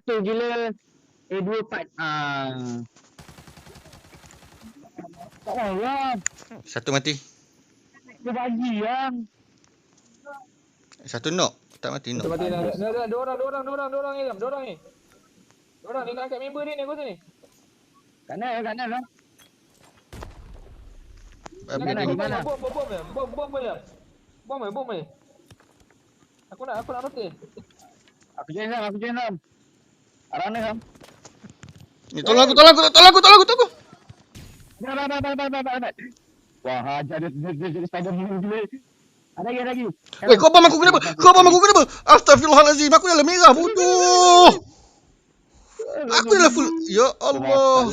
Tu gila. Dua part. Tak payah. Satu mati. Dia bagi yang. Satu knock. Tak mati knock. Mati dah. Dah, dua orang ni, Dua orang ni. Dua orang ni nak angkat member ni aku sini. Kanan lah. Habis Di dia. mana? Bom je. Aku nak rotate. Aku join Ram. Arah mana Ram? Ni tolong aku. Baik. Wah, hajar dia Spider-Man gila. Ada lagi. Weh, kau bom aku kenapa? Astaghfirullahalazim. Aku dalam merah bodoh. Aku dalam full. Ya Allah.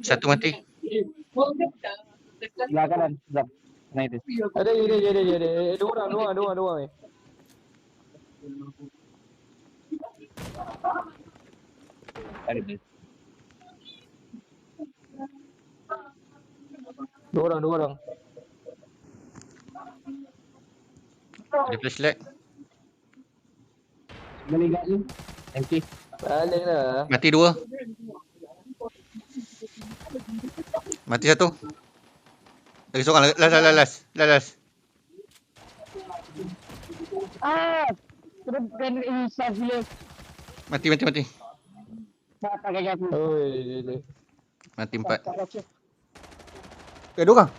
Satu mati. Sebelah kanan. Nah itu. Ada. Dua orang ni. Ada dia. Dua orang. Dia flashlight. Boleh gak ni? MK. Paling lah. Mati dua. Mati satu. Lagi seorang. Last. Sudah kan insaf gila. Mati. Tak kaki aku. Oi. Mati empat. Dua orang.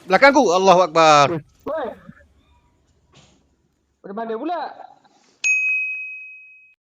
Belakangku. Allahu Akbar. Oi. Pada mana pula?